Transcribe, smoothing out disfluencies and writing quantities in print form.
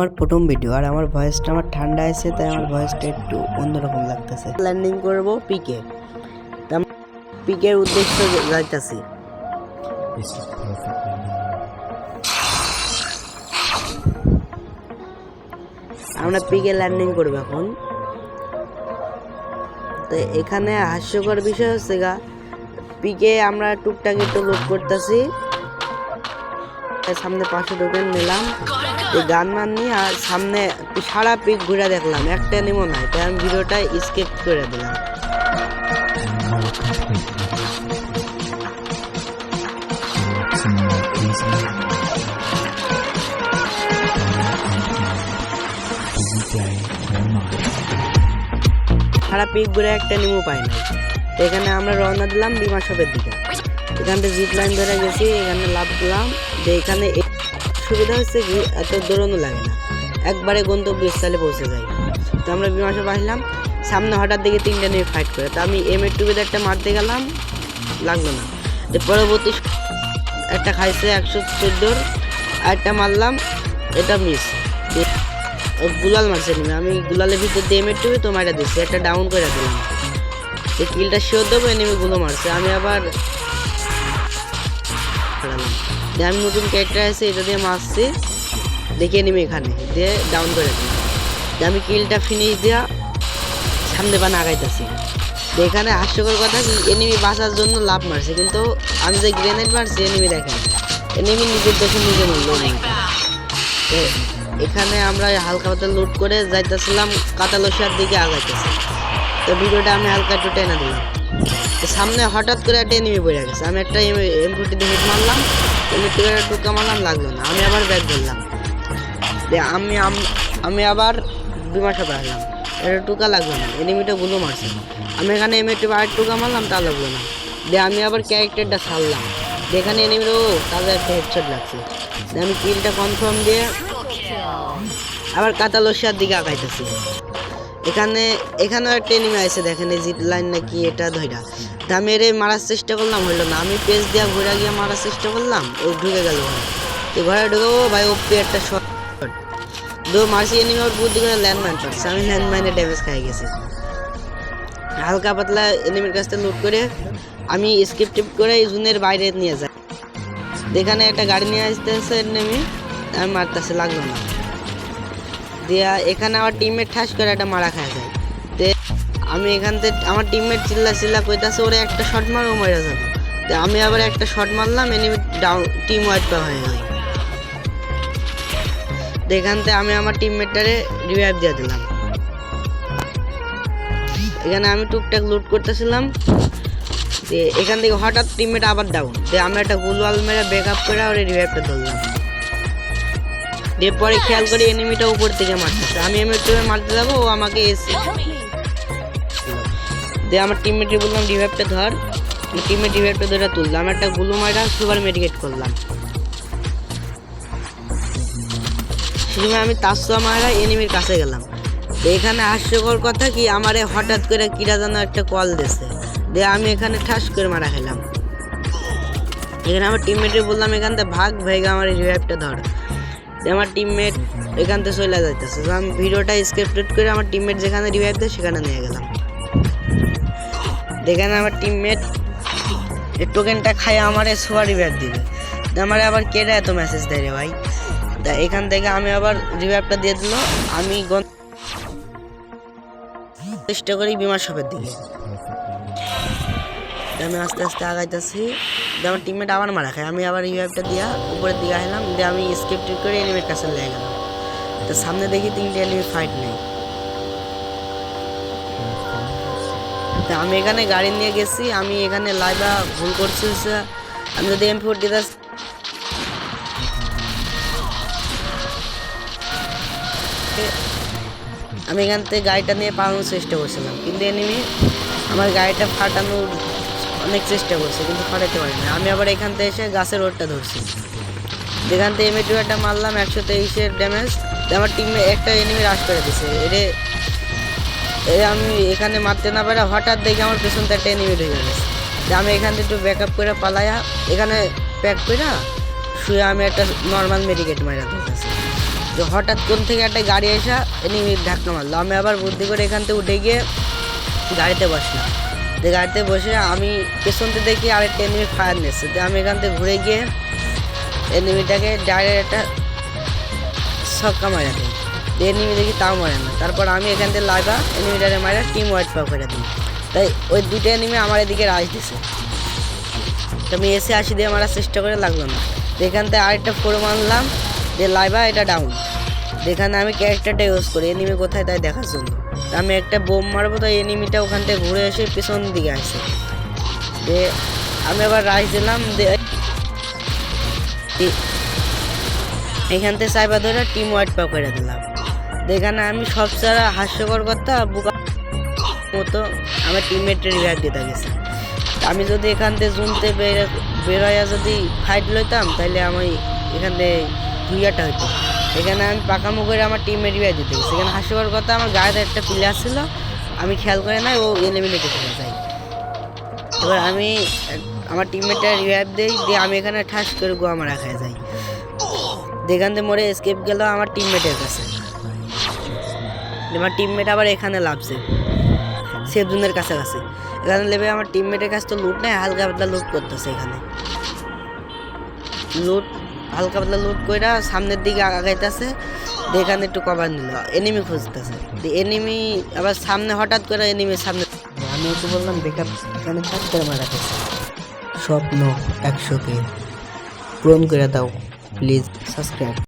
আমার প্রথম ভিডিও আর আমার ভয়েসটা আমার ঠান্ডা আছে, তাই আমার ভয়েসটা একটু অন্যরকম লাগতেছে। ল্যান্ডিং করব পিকে, পিকের উদ্দেশ্যে যাইতাছি। আমরা পিকে ল্যান্ডিং করব এখন। তো এখানে হাস্যকর বিষয় হচ্ছে পিকে আমরা টুকটাক একটু লোড করতেছি। সামনে 500 টোকেন নিলাম, গান মান নিয়ে আর সামনে সারা পিক ঘুরে দেখলাম, একটা নিমো নাই, তাই আমি ভিডিওটা স্কিপ করে দিলাম। সারা পিক ঘুরে একটা নিমো পাই না। তো এখানে আমরা রওনা দিলাম বিমা শপের দিকে। এখান থেকে জিপ লাইন ধরে গেছি, এখানে লাভ দিলাম। যে এখানে সুবিধা হচ্ছে কি এত দৌড়ানো লাগে না, একবারে গন্তব্যস্থলে পৌঁছে যায়। তো আমরা বিমা শপ আসলাম, সামনে হঠাৎ দেখে 3টা নিয়ে ফাইট করে। তো আমি M82 একটা মারতে গেলাম, লাগলো না। তো পরবর্তী একটা খাইছে 114, আর একটা মারলাম, এটা মিস। গুলাল মারছে নিমে, আমি গুলালের ভিতর দিয়ে M82 তো মারা দিচ্ছি, একটা ডাউন করে দিলাম। এই কিলটা শিওর দেবো, নেমে গুলো মারছে। আমি আবার আমি নতুন ক্যারেক্টার আছে, এটা দিয়ে মারছি, দেখিয়ে নিবি এখানে দিয়ে ডাউন করে দিই। আমি কিলটা ফিনিশ দেওয়া সামনে বানা আগাইতেছি। এখানে হাস্যকর কথা কি, এনিমি বাঁচার জন্য লাভ মারছে, কিন্তু আমি যে গ্রেনেড মারছি এনিমি দেখেন, এনিমি নিজের দেশে নিজে মরলো। এখানে আমরা হালকা পাতা লুট করে যাইতেছিলাম কাতালসিয়ার দিকে আগাইতেছি। তো ভিডিওটা আমি হালকা একটু টেনে দিলাম। সামনে হঠাৎ করে একটা এনিমি পড়ে গেছে, আমি একটা M40 দিয়ে হিট মারলাম, M40 টুকা মারলাম, লাগলো না। আমি আবার ব্যাক ধরলাম, আমি আবার বিমা শপে আসলাম, এটা টুকা লাগলো না, এনিমিটা গুলো মারছে। আমি এখানে M80 আর টুকা মারলাম, তা লাগলো না। দিয়ে আমি আবার ক্যারেক্টারটা ছাড়লাম, যেখানে এনিমিটা তাদের একটা হেডশট লাগছে। আমি কিলটা কনফার্ম দিয়ে আবার কাতালসিয়ার দিকে আগাইতেছি। এখানেও একটা এনিমি আছে, দেখেন এই জিপ লাইন নাকি এটা ধইরা। তা আমি এর মারার চেষ্টা করলাম, হইলো না। আমি পেজ দিয়ে ঘুরে গিয়ে মারার চেষ্টা করলাম, ও ঢুকে গেল ঘরে। তো ঘরে ঢুকেও ভাই ওপি একটা শট দো মারছি, এনিমি ওর বুদ্ধি করে ল্যান্ডমাইন পাচ্ছে, আমি ল্যান্ডমাইনে ড্যামেজ খাই গেছি। হালকা পাতলা এনিমির কাছ থেকে লুট করে আমি স্কিপ টিপ করে জুনের বাইরে নিয়ে যাই। এখানে একটা গাড়ি নিয়ে আসতেছে এনিমি, আমি মারতেছে, লাগলো না। দিয়া এখানে আমার টিমমেট ঠাস করে একটা মারা খায় যায়। তে আমি এখান থেকে আমার টিমমেট চিল্লা কইতাছে ওরে একটা শট মার, ও মারা যাবে। তো আমি আবার একটা শট মারলাম, এনিমি ডাউন, টিম ওয়াইপ হয়ে গেল। তো এখান থেকে আমি আমার টিমমেটটারে রিভাইভ দিয়ে দিলাম। এখানে আমি টুকটাক লুট করতেছিলাম, এখান থেকে হঠাৎ টিমমেট আবার ডাউন। আমি একটা গুলওয়াল মেরে ব্যাক আপ করে ওরে রিভাইভটা ধরলাম। এরপরে খেয়াল করি এনিমিটা উপর থেকে মারতেছে, আমি M82 মারতে যাবো, ও আমাকে এসে দিয়ে আমার টিমমেটকে বললাম রিভাইভটা ধর। টিমমেট রিভাইভটা ধরে তুললাম, একটা গুলো মারা সুপার মেডিকেট করলাম। সেখানে আমি তাসা মারা এনিমির কাছে গেলাম। এখানে হাস্যকর কথা কি, আমারে হঠাৎ করে কিরা যেন একটা কল দিয়েছে, দিয়ে আমি এখানে ঠাস করে মারা খেলাম। এখানে আমার টিমমেটকে বললাম এখান থেকে ভাগ ভেগে আমার রিভাইভটা ধর। আমার টিমমেট এখান থেকে চলে যাইতেছে, আমি ভিডিওটা স্ক্রিপ্টেড করে আমার টিমমেট যেখানে রিভাইভ দেয় সেখানে নিয়ে গেলাম। এখানে আমার টিমমেট এই টোকেনটা খাই আমার সুপার রিভাইভ দিবে। আমার আবার কেটে এত মেসেজ দেয় রে ভাই। তা এখান থেকে আমি আবার রিভাইভটা দিয়ে দিল। আমি চেষ্টা করি বিমা শপের দিকে, আমি আস্তে আস্তে আগাইতেছি। আমার টিমমেট আবার মারা খায়, আমি আবার রিভাইভটা দিয়া উপরের দিকে আসলাম, দিয়ে আমি স্কিপ করে এনিমির কাছে লেগে গেলাম। তো সামনে দেখি 3টে এনিমি ফাইট নেই। তা আমি এখানে গাড়ি নিয়ে গেছি, আমি এখানে লাইভা ভুল করছি হচ্ছে, আমি যদি M40 আমি এখান থেকে গাড়িটা নিয়ে পালানোর চেষ্টা করছিলাম, কিন্তু এনিমি আমার গাড়িটা ফাটানোর অনেক চেষ্টা করছে, কিন্তু ফাটাতে পারিনি। আমি আবার এখান থেকে এসে গাছের রোডটা ধরছি, যেখান থেকে M82 একটা মারলাম, 123 ড্যামেজ। আমার টিমে একটা এনিমি রাশ করে দিছে, আমি এখানে মারতে না পারে হঠাৎ দেখে আমার পেছনতে একটা এনিমি ঢুকে গেছে। আমি এখান থেকে একটু ব্যাক আপ করে পালাইয়া এখানে প্যাক করে শুয়ে আমি একটা নর্মাল মেডিকেট মারা দিতেছি। যে হঠাৎ কোন থেকে একটা গাড়ি এসে এনিমি ধাক্কা মারলো। আমি আবার বুদ্ধি করে এখান থেকে উঠে গিয়ে গাড়িতে বসলাম। যে গাড়িতে বসে আমি পেছনতে দেখি আরেকটা এনিমি ফায়ার নিচ্ছে। তো আমি এখান থেকে ঘুরে গিয়ে এনিমিটাকে ডাইরেক্ট একটা ছক্কা মারা দিই। এনিমি দেখি তাও মারে না। তারপর আমি এখান থেকে লাইভা এনিমিটারে মারা টিম ওয়াইট পাও করে দিই। তাই ওই দুটো এনিমি আমার এদিকে রাজ দিছে। তো আমি এসে আসি দিয়ে মারার চেষ্টা করে লাগলো না। তো এখান থেকে আরেকটা ফোর মারলাম যে লাইভা এটা ডাউন। যেখানে আমি ক্যারেক্টারটা ইউজ করি এনিমি কোথায় তাই দেখার জন্য। তো আমি একটা বোম মারবো, তো এনিমিটা ওখান থেকে ঘুরে এসে পিছন দিকে আসে। যে আমি আবার রাইস দিলাম, এখান থেকে সাইবার ধরে টিম ওয়াইট পাও করে দিলাম। যেখানে আমি সবচেয়ে হাস্যকর কথা বুকা মতো আমার টিমমেটের রিভাইভ দিতে গেছে। আমি যদি এখান থেকে জুনতে বেরোয়া যদি ফাইট লইতাম তাহলে আমি এখান থেকে দুইয়াটা হইতো। এখানে আমি পাকামো করে আমার টিমের রিভাইভ দিতে গেছি। এখানে হাস্যকর কথা আমার গায়ে একটা প্লেয়ার ছিল, আমি খেয়াল করে নাই, ও এলিমিনেটেড হয়ে যায়। এবার আমি আমার টিমমেটটা রিভাইভ দিই, দিয়ে আমি এখানে ঠাস করে গোয়া মারা খাই যাই। যেখান থেকে মরে এসকেপ গেল আমার টিমমেটের কাছে। আমার টিমমেট আবার এখানে লাভছে সেফ জোনের কাছাকাছি। এখানে লেবে আমার টিমমেটের কাছে তো লুট নেই, হালকা পাতলা লুট করতেছে। এখানে লুট হালকা পাতলা লুট কইরা সামনের দিকে আগাইতেছে। এখানে একটু কভার নিল, এনিমি খুঁজতেছে। এনিমি আবার সামনে হঠাৎ করে এনিমির সামনে আমি ওকে বললাম বেকআপ এখানে থাকতে মারা গেছে। স্বপ্ন 100কে পূরণ করে দাও প্লিজ, সাবস্ক্রাইব।